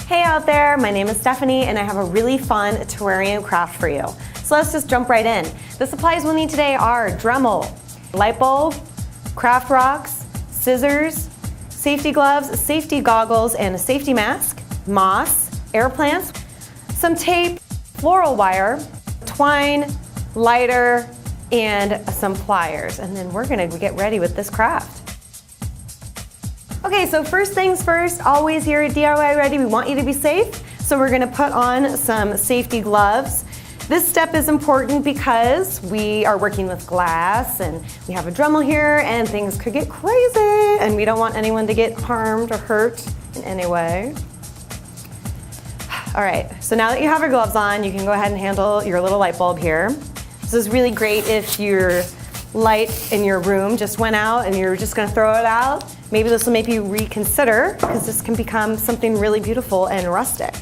Hey out there, my name is Stephanie and I have a really fun terrarium craft for you. So let's just jump right in. The supplies we'll need today are Dremel, light bulb, craft rocks, scissors, safety gloves, safety goggles and a safety mask, moss, air plants, some tape, floral wire, twine, lighter, and some pliers. And then we're gonna get ready with this craft. Okay, so first things first, always here at DIY Ready, we want you to be safe. So we're gonna put on some safety gloves. This step is important because we are working with glass and we have a Dremel here and things could get crazy and we don't want anyone to get harmed or hurt in any way. All right, so now that you have your gloves on, you can go ahead and handle your little light bulb here. This is really great if your light in your room just went out and you're just gonna throw it out. Maybe this will make you reconsider because this can become something really beautiful and rustic.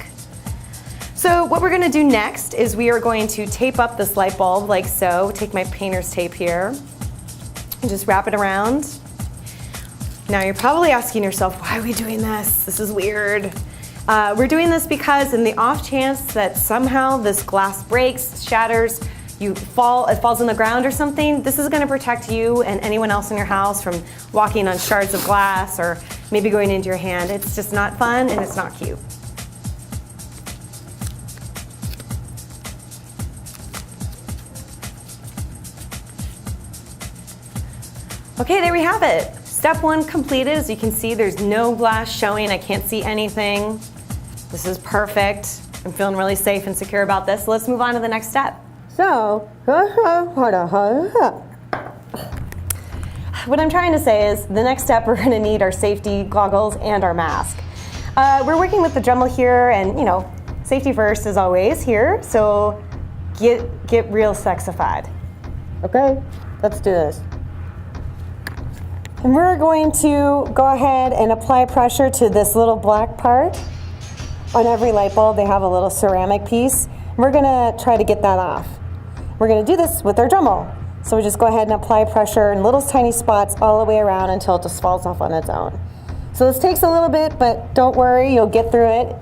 So what we're gonna do next is we are going to tape up this light bulb like so. Take my painter's tape here and just wrap it around. Now you're probably asking yourself, why are we doing this? This is weird. We're doing this because in the off chance that somehow this glass breaks, shatters, it falls on the ground or something, this is gonna protect you and anyone else in your house from walking on shards of glass or maybe going into your hand. It's just not fun and it's not cute. Okay, there we have it. Step one completed. As you can see, there's no glass showing. I can't see anything. This is perfect. I'm feeling really safe and secure about this. So let's move on to the next step. So, what I'm trying to say is the next step we're gonna need our safety goggles and our mask. We're working with the Dremel here and safety first as always here. So get real sexified. Okay, let's do this. And we're going to go ahead and apply pressure to this little black part. On every light bulb, they have a little ceramic piece. We're gonna try to get that off. We're gonna do this with our Dremel. So we just go ahead and apply pressure in little tiny spots all the way around until it just falls off on its own. So this takes a little bit, but don't worry, you'll get through it.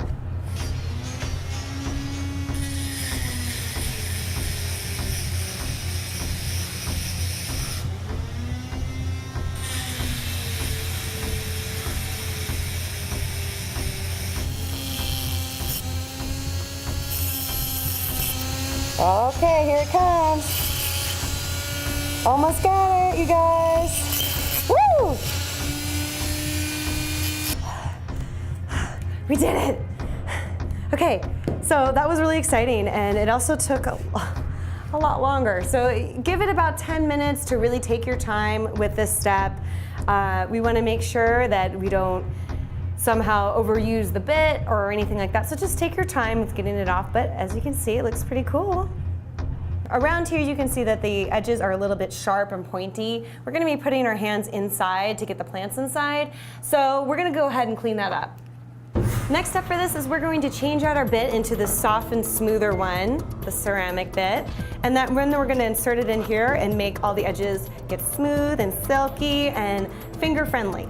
Okay, here it comes. Almost got it, you guys. Woo! We did it. Okay, so that was really exciting and it also took a lot longer. So give it about 10 minutes to really take your time with this step. We want to make sure that we don't somehow overuse the bit or anything like that. So just take your time with getting it off, but as you can see, it looks pretty cool. Around here you can see that the edges are a little bit sharp and pointy. We're gonna be putting our hands inside to get the plants inside. So we're gonna go ahead and clean that up. Next step for this is we're going to change out our bit into the soft and smoother one, the ceramic bit. And then we're gonna insert it in here and make all the edges get smooth and silky and finger friendly.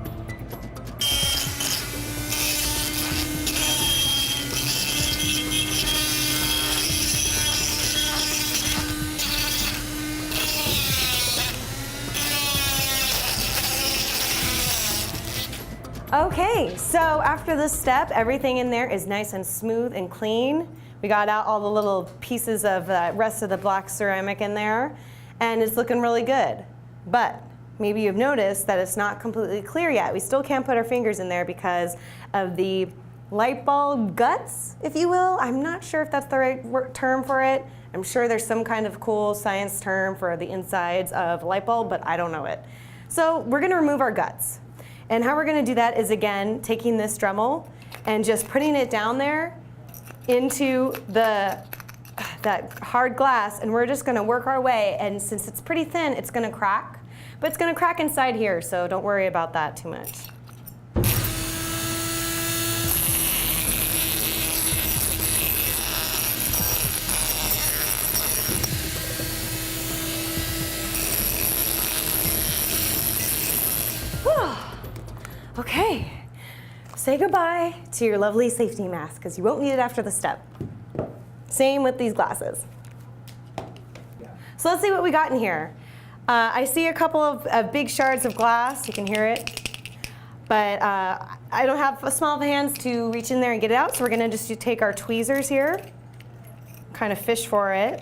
Okay, so after this step, everything in there is nice and smooth and clean. We got out all the little pieces of the rest of the black ceramic in there, and it's looking really good. But maybe you've noticed that it's not completely clear yet. We still can't put our fingers in there because of the light bulb guts, if you will. I'm not sure if that's the right term for it. I'm sure there's some kind of cool science term for the insides of a light bulb, but I don't know it. So we're gonna remove our guts. And how we're gonna do that is, again, taking this Dremel and just putting it down there into that hard glass, and we're just gonna work our way, and since it's pretty thin, it's gonna crack. But it's gonna crack inside here, so don't worry about that too much. Okay, say goodbye to your lovely safety mask because you won't need it after the step. Same with these glasses. So let's see what we got in here. I see a couple of big shards of glass. You can hear it. But I don't have small hands to reach in there and get it out, so we're going to just take our tweezers here, kind of fish for it,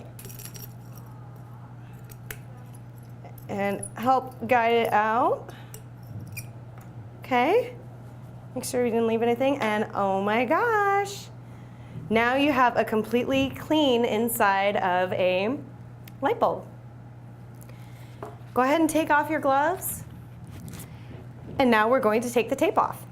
and help guide it out. Okay. Make sure we didn't leave anything. And oh my gosh. Now you have a completely clean inside of a light bulb. Go ahead and take off your gloves. And now we're going to take the tape off.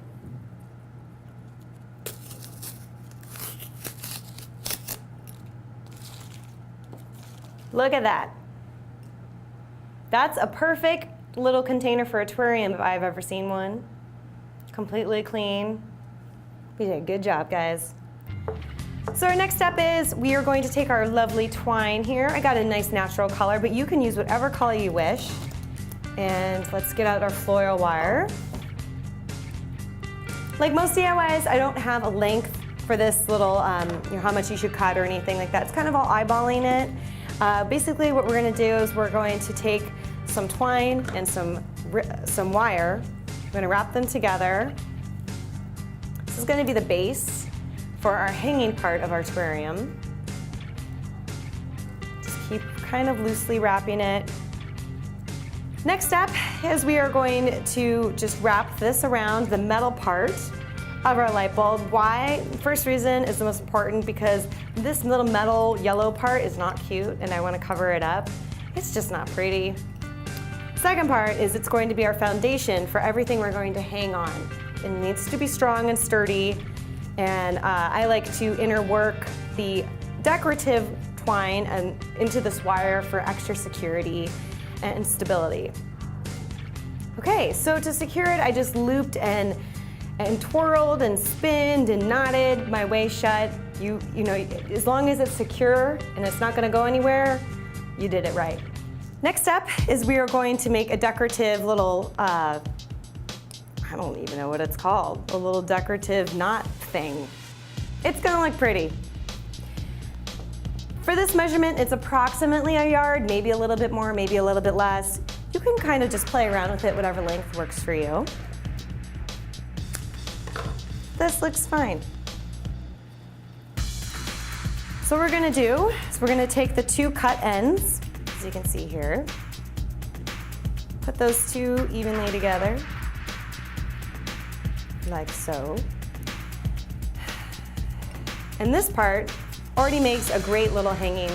Look at that. That's a perfect little container for a terrarium if I've ever seen one. Completely clean. We did a good job, guys. So our next step is we are going to take our lovely twine here. I got a nice natural color, but you can use whatever color you wish. And let's get out our floral wire. Like most DIYs, I don't have a length for this little, how much you should cut or anything like that. It's kind of all eyeballing it. Basically what we're gonna do is we're going to take some twine and some wire. We're gonna wrap them together. This is gonna be the base for our hanging part of our terrarium. Just keep kind of loosely wrapping it. Next step is we are going to just wrap this around the metal part of our light bulb. Why? First reason is the most important because this little metal yellow part is not cute and I want to cover it up. It's just not pretty. Second part is it's going to be our foundation for everything we're going to hang on. It needs to be strong and sturdy, and I like to interwork the decorative twine into this wire for extra security and stability. Okay, so to secure it, I just looped and twirled and spinned and knotted my way shut. You know, as long as it's secure and it's not gonna go anywhere, you did it right. Next step is we are going to make a decorative little, I don't even know what it's called, a little decorative knot thing. It's gonna look pretty. For this measurement, it's approximately a yard, maybe a little bit more, maybe a little bit less. You can kind of just play around with it, whatever length works for you. This looks fine. So what we're gonna do is we're gonna take the two cut ends, as you can see here, put those two evenly together, like so. And this part already makes a great little hanging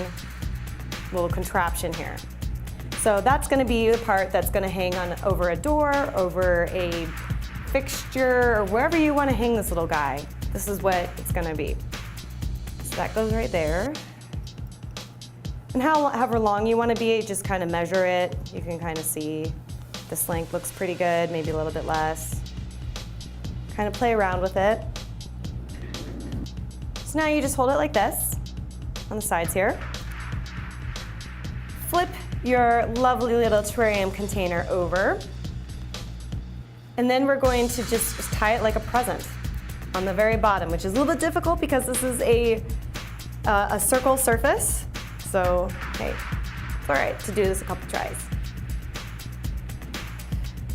little contraption here. So that's going to be the part that's going to hang on over a door, over a fixture, or wherever you want to hang this little guy. This is what it's going to be. So that goes right there. And however long you want to be, just kind of measure it. You can kind of see this length looks pretty good, maybe a little bit less. Kind of play around with it. So now you just hold it like this on the sides here. Flip your lovely little terrarium container over. And then we're going to just tie it like a present on the very bottom, which is a little bit difficult because this is a circle surface. So, hey, it's all right to do this a couple tries.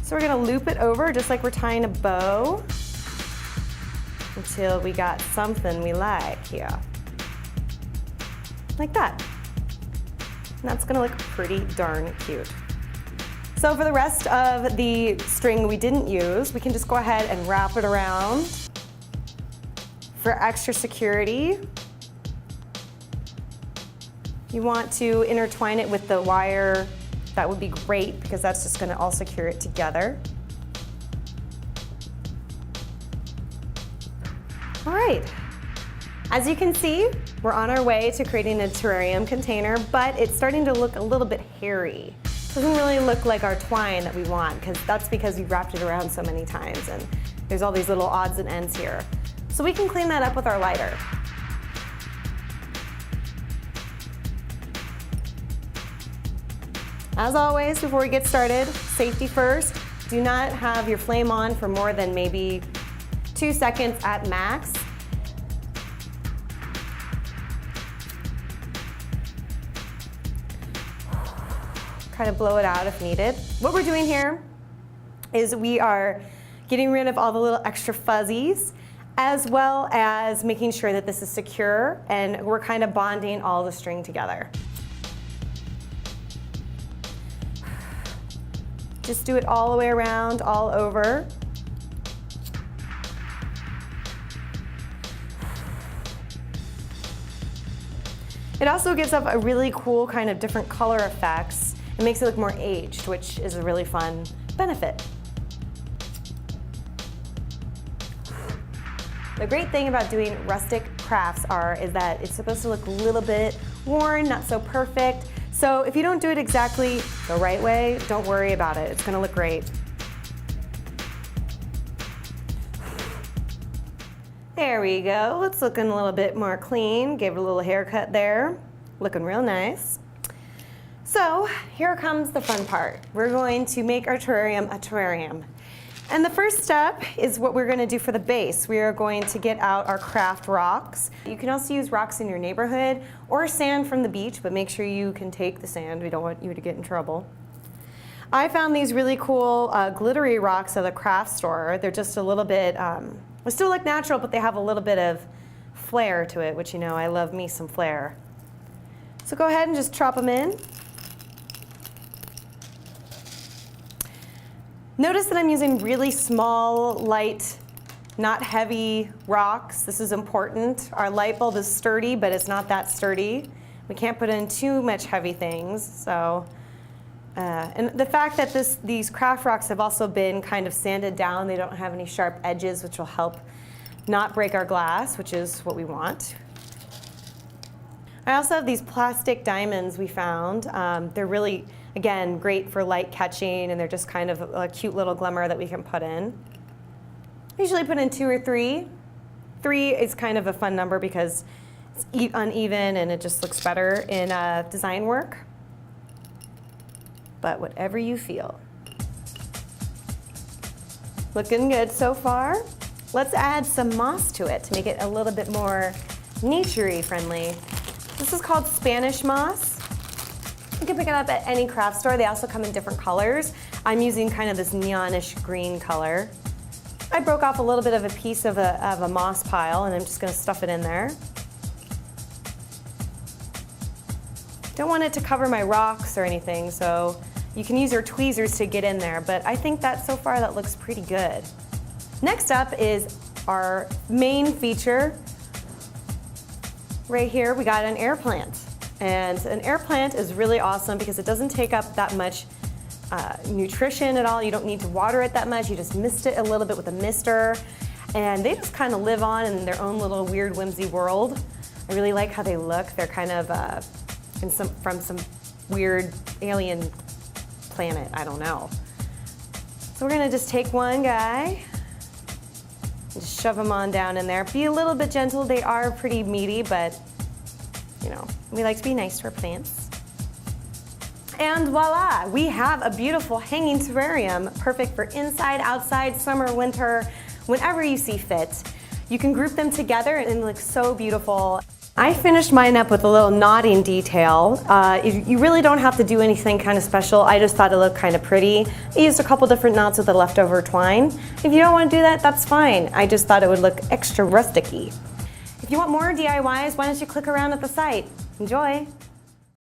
So we're gonna loop it over just like we're tying a bow until we got something we like here. Like that. And that's gonna look pretty darn cute. So for the rest of the string we didn't use, we can just go ahead and wrap it around for extra security. You want to intertwine it with the wire, that would be great because that's just gonna all secure it together. All right, as you can see, we're on our way to creating a terrarium container, but it's starting to look a little bit hairy. It doesn't really look like our twine that we want because we've wrapped it around so many times and there's all these little odds and ends here. So we can clean that up with our lighter. As always, before we get started, safety first. Do not have your flame on for more than maybe 2 seconds at max. Kind of blow it out if needed. What we're doing here is we are getting rid of all the little extra fuzzies, as well as making sure that this is secure, and we're kind of bonding all the string together. Just do it all the way around, all over. It also gives up a really cool kind of different color effects. It makes it look more aged, which is a really fun benefit. The great thing about doing rustic crafts is that it's supposed to look a little bit worn, not so perfect. So if you don't do it exactly the right way, don't worry about it. It's gonna look great. There we go. It's looking a little bit more clean. Gave it a little haircut there. Looking real nice. So here comes the fun part. We're going to make our terrarium a terrarium. And the first step is what we're going to do for the base. We are going to get out our craft rocks. You can also use rocks in your neighborhood or sand from the beach, but make sure you can take the sand. We don't want you to get in trouble. I found these really cool glittery rocks at the craft store. They're just a little bit, they still look natural, but they have a little bit of flair to it, which, you know, I love me some flair. So go ahead and just drop them in. Notice that I'm using really small, light, not heavy rocks. This is important. Our light bulb is sturdy, but it's not that sturdy. We can't put in too much heavy things. So, and the fact that these craft rocks have also been kind of sanded down, they don't have any sharp edges, which will help not break our glass, which is what we want. I also have these plastic diamonds we found. They're really, again, great for light catching, and they're just kind of a cute little glimmer that we can put in. I usually put in 2 or 3. 3 is kind of a fun number because it's uneven and it just looks better in design work. But whatever you feel. Looking good so far. Let's add some moss to it to make it a little bit more nature-y friendly. This is called Spanish moss. You can pick it up at any craft store. They also come in different colors. I'm using kind of this neonish green color. I broke off a little bit of a piece of a moss pile, and I'm just going to stuff it in there. Don't want it to cover my rocks or anything, so you can use your tweezers to get in there, but I think that so far that looks pretty good. Next up is our main feature. Right here we got an air plant. And an air plant is really awesome because it doesn't take up that much nutrition at all. You don't need to water it that much. You just mist it a little bit with a mister. And they just kind of live on in their own little weird whimsy world. I really like how they look. They're kind of from some weird alien planet. I don't know. So we're gonna just take one guy and just shove them on down in there. Be a little bit gentle. They are pretty meaty, but you know, we like to be nice to our plants. And voila, we have a beautiful hanging terrarium, perfect for inside, outside, summer, winter, whenever you see fit. You can group them together and it looks so beautiful. I finished mine up with a little knotting detail. You really don't have to do anything kind of special. I just thought it looked kind of pretty. I used a couple different knots with the leftover twine. If you don't want to do that, that's fine. I just thought it would look extra rustic-y. If you want more DIYs, why don't you click around at the site. Enjoy!